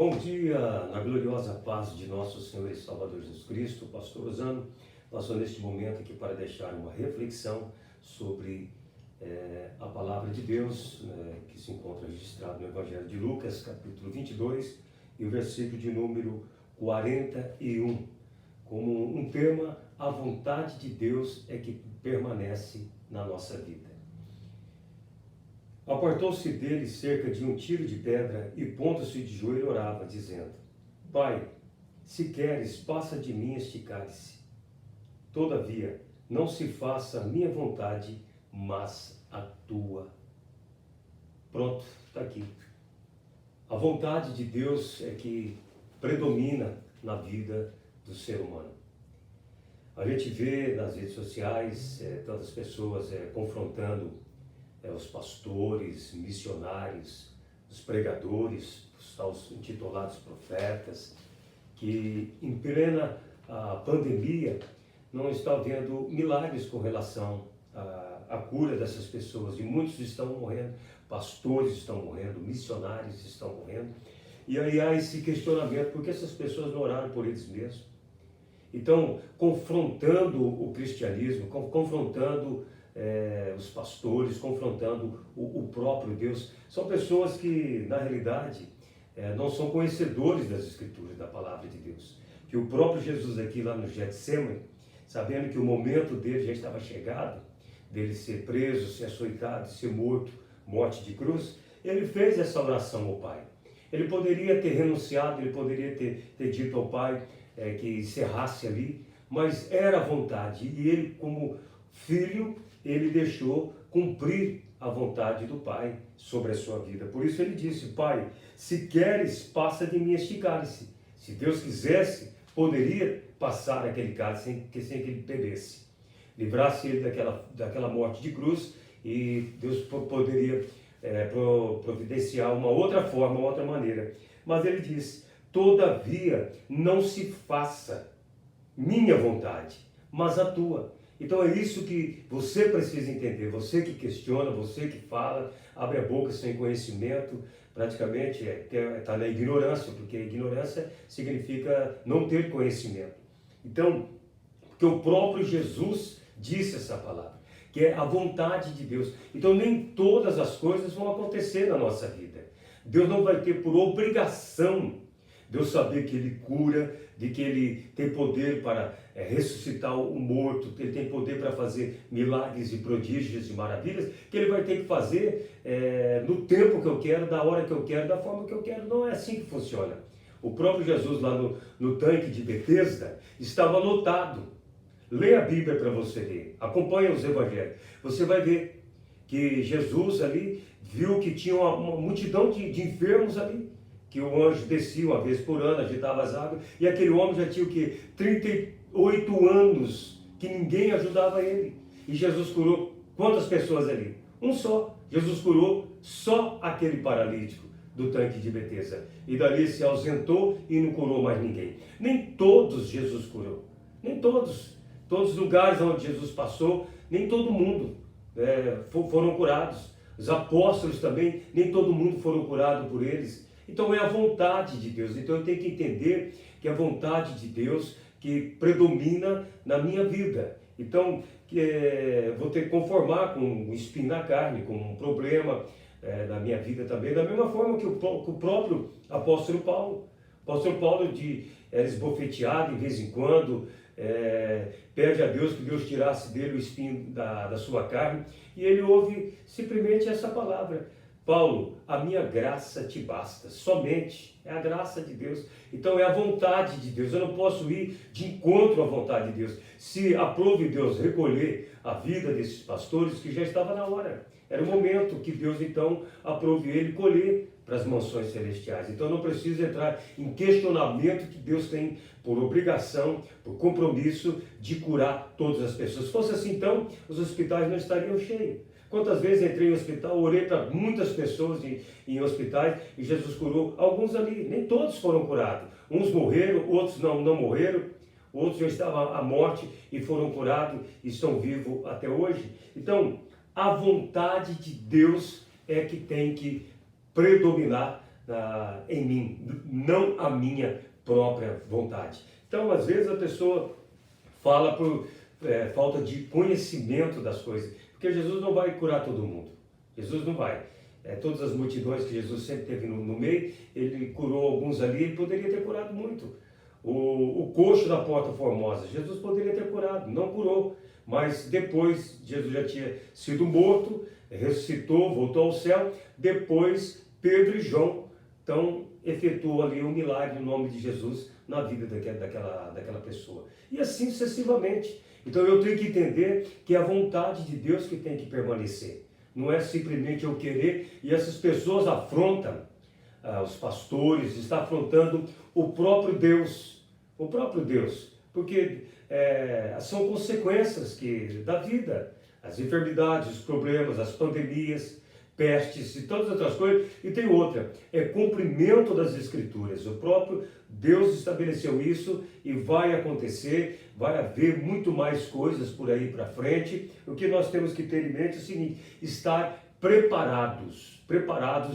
Bom dia, na gloriosa paz de nosso Senhor e Salvador Jesus Cristo, Pastor Rosano. Nós estamos neste momento aqui para deixar uma reflexão sobre a palavra de Deus, que se encontra registrado no Evangelho de Lucas, capítulo 22, e o versículo de número 41, como um tema: a vontade de Deus é que permanece na nossa vida. Apartou-se dele cerca de um tiro de pedra e, pondo-se de joelho, orava, dizendo: Pai, se queres, passa de mim este cálice. Todavia, não se faça a minha vontade, mas a tua. Pronto, está aqui. A vontade de Deus é que predomina na vida do ser humano. A gente vê nas redes sociais tantas pessoas confrontando os pastores, missionários, os pregadores, os intitulados profetas, que em plena pandemia não está havendo milagres com relação à cura dessas pessoas, e muitos estão morrendo, pastores estão morrendo, missionários estão morrendo, e aí há esse questionamento: por que essas pessoas não oraram por eles mesmos? Então, confrontando o cristianismo, confrontando os pastores, confrontando o próprio Deus. São pessoas que, na realidade, não são conhecedores das Escrituras, da palavra de Deus. Que o próprio Jesus aqui lá no Getsemane, sabendo que o momento dele já estava chegado, dele ser preso, ser açoitado, ser morto, morte de cruz, ele fez essa oração ao Pai. Ele poderia ter renunciado, ele poderia ter dito ao Pai que encerrasse ali, mas era a vontade, e ele, como filho, ele deixou cumprir a vontade do Pai sobre a sua vida. Por isso ele disse: Pai, se queres, passa de mim este cálice. Se Deus quisesse, poderia passar aquele cálice sem que ele bebesse, livrasse ele daquela morte de cruz, e Deus poderia providenciar uma outra forma, uma outra maneira. Mas ele disse: todavia, não se faça minha vontade, mas a tua. Então é isso que você precisa entender. Você que questiona, você que fala, abre a boca sem conhecimento, praticamente está na ignorância, porque a ignorância significa não ter conhecimento. Então, porque o próprio Jesus disse essa palavra, que é a vontade de Deus. Então nem todas as coisas vão acontecer na nossa vida. Deus não vai ter por obrigação Deus saber que Ele cura, de que Ele tem poder para ressuscitar o morto, que Ele tem poder para fazer milagres e prodígios e maravilhas, que Ele vai ter que fazer no tempo que eu quero, da hora que eu quero, da forma que eu quero. Não é assim que funciona. O próprio Jesus lá no tanque de Betesda estava lotado. Leia a Bíblia para você ler, acompanhe os evangelhos. Você vai ver que Jesus ali viu que tinha uma multidão de enfermos ali, que o anjo descia uma vez por ano, agitava as águas, e aquele homem já tinha o quê? 38 anos, que ninguém ajudava ele. E Jesus curou quantas pessoas ali? Um só. Jesus curou só aquele paralítico do tanque de Betesda. E dali se ausentou e não curou mais ninguém. Nem todos Jesus curou. Nem todos. Todos os lugares onde Jesus passou, nem todo mundo foram curados. Os apóstolos também, nem todo mundo foram curados por eles. Então é a vontade de Deus. Então eu tenho que entender que é a vontade de Deus que predomina na minha vida. Então vou ter que conformar com um espinho na carne, com um problema na minha vida também, da mesma forma que o próprio apóstolo Paulo. O apóstolo Paulo era esbofeteado de vez em quando, pede a Deus que Deus tirasse dele o espinho da sua carne, e ele ouve simplesmente essa palavra: Paulo, a minha graça te basta. Somente é a graça de Deus. Então é a vontade de Deus. Eu não posso ir de encontro à vontade de Deus. Se aprove Deus recolher a vida desses pastores, que já estava na hora. Era o momento que Deus então aprove ele colher para as mansões celestiais. Então não precisa entrar em questionamento que Deus tem por obrigação, por compromisso de curar todas as pessoas. Se fosse assim, então os hospitais não estariam cheios. Quantas vezes entrei em hospital, orei para muitas pessoas em hospitais, e Jesus curou alguns ali. Nem todos foram curados. Uns morreram, outros não morreram, outros já estavam à morte e foram curados e estão vivos até hoje. Então, a vontade de Deus é que tem que predominar em mim, não a minha própria vontade. Então, às vezes a pessoa fala por falta de conhecimento das coisas, porque Jesus não vai curar todo mundo. Jesus não vai. Todas as multidões que Jesus sempre teve no meio, ele curou alguns ali, ele poderia ter curado muito. O coxo da Porta Formosa, Jesus poderia ter curado, não curou. Mas depois, Jesus já tinha sido morto, ressuscitou, voltou ao céu. Depois, Pedro e João, então, efetuou ali um milagre no nome de Jesus na vida daquela pessoa. E assim sucessivamente. Então, eu tenho que entender que é a vontade de Deus que tem que permanecer. Não é simplesmente eu querer, e essas pessoas afrontam, os pastores, está afrontando o próprio Deus, porque são consequências da vida, as enfermidades, os problemas, as pandemias, pestes e todas as outras coisas. E tem outra, cumprimento das Escrituras. O próprio Deus estabeleceu isso e vai acontecer, vai haver muito mais coisas por aí para frente. O que nós temos que ter em mente é o seguinte: estar preparados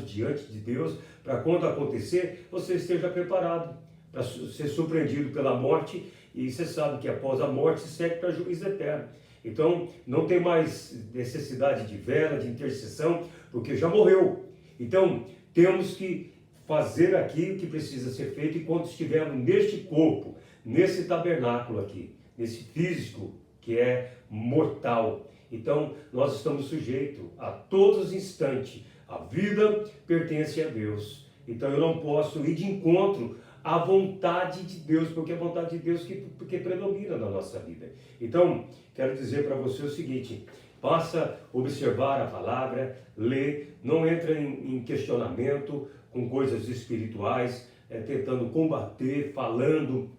diante de Deus, para quando acontecer, você esteja preparado para ser surpreendido pela morte, e você sabe que após a morte segue para juízo eterno. Então, não tem mais necessidade de vela, de intercessão, porque já morreu. Então, temos que fazer aqui o que precisa ser feito enquanto estivermos neste corpo, nesse tabernáculo aqui, nesse físico que é mortal. Então, nós estamos sujeitos a todos os instantes. A vida pertence a Deus. Então, eu não posso ir de encontro à vontade de Deus, porque é a vontade de Deus que predomina na nossa vida. Então, quero dizer para você o seguinte: passa a observar a palavra, lê, não entra em questionamento com coisas espirituais, tentando combater, falando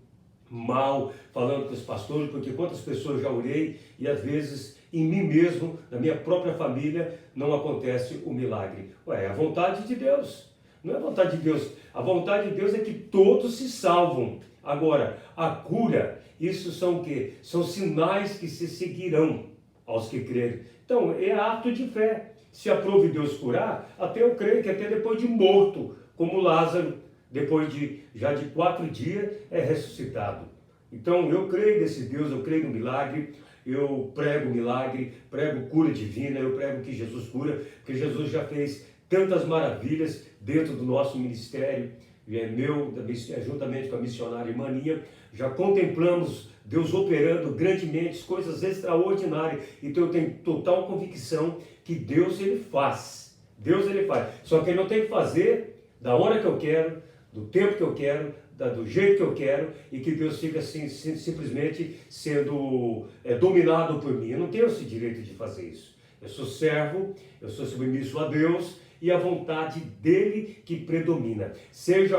mal, falando com os pastores, porque quantas pessoas já orei e às vezes em mim mesmo, na minha própria família, não acontece o milagre. É a vontade de Deus, não é a vontade de Deus. A vontade de Deus é que todos se salvam. Agora, a cura, isso são o quê? São sinais que se seguirão aos que crerem. Então, é ato de fé. Se aprove Deus curar, até eu creio que até depois de morto, como Lázaro, depois de 4 dias, é ressuscitado. Então, eu creio nesse Deus, eu creio no milagre, eu prego milagre, prego cura divina, eu prego que Jesus cura, porque Jesus já fez tantas maravilhas dentro do nosso ministério, juntamente com a missionária Maninha, já contemplamos Deus operando grandemente, coisas extraordinárias. Então eu tenho total convicção que Deus ele faz. Só que ele não tem que fazer da hora que eu quero, do tempo que eu quero, do jeito que eu quero, e que Deus fica assim, simplesmente sendo dominado por mim. Eu não tenho esse direito de fazer isso. Eu sou servo, eu sou submisso a Deus, e a vontade dele que predomina. Seja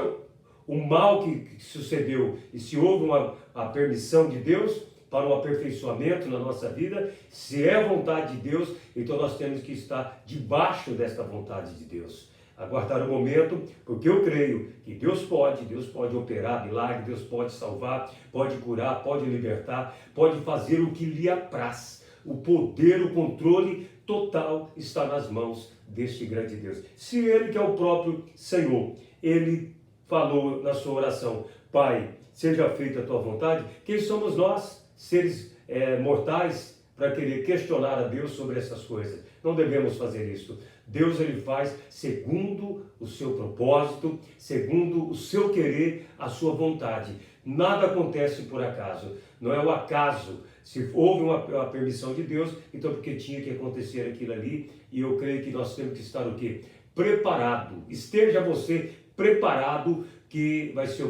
o mal que sucedeu, e se houve a permissão de Deus para um aperfeiçoamento na nossa vida, se é a vontade de Deus, então nós temos que estar debaixo desta vontade de Deus. Aguardar o momento, porque eu creio que Deus pode operar milagre, Deus pode salvar, pode curar, pode libertar, pode fazer o que lhe apraz. O poder, o controle total está nas mãos deste grande Deus. Se ele, que é o próprio Senhor, ele falou na sua oração: Pai, seja feita a tua vontade, quem somos nós, seres mortais, para querer questionar a Deus sobre essas coisas? Não devemos fazer isso. Deus ele faz segundo o seu propósito, segundo o seu querer, a sua vontade. Nada acontece por acaso, não é o acaso. Se houve uma permissão de Deus, então porque tinha que acontecer aquilo ali, e eu creio que nós temos que estar o quê? Preparado. Esteja você preparado, que vai ser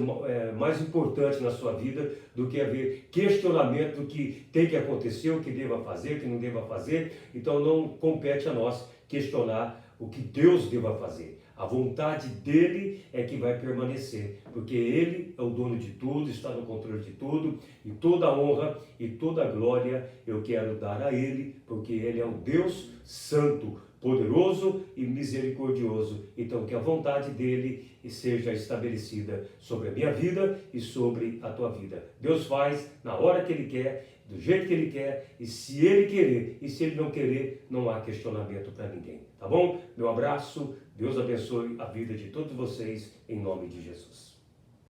mais importante na sua vida do que haver questionamento do que tem que acontecer, o que deva fazer, o que não deva fazer. Então não compete a nós questionar o que Deus deva fazer. A vontade dele é que vai permanecer, porque ele é o dono de tudo, está no controle de tudo, e toda a honra e toda a glória eu quero dar a ele, porque ele é um Deus santo, poderoso e misericordioso. Então, que a vontade dele seja estabelecida sobre a minha vida e sobre a tua vida. Deus faz na hora que ele quer, do jeito que ele quer, e se ele querer, e se ele não querer, não há questionamento para ninguém. Tá bom? Meu abraço, Deus abençoe a vida de todos vocês, em nome de Jesus.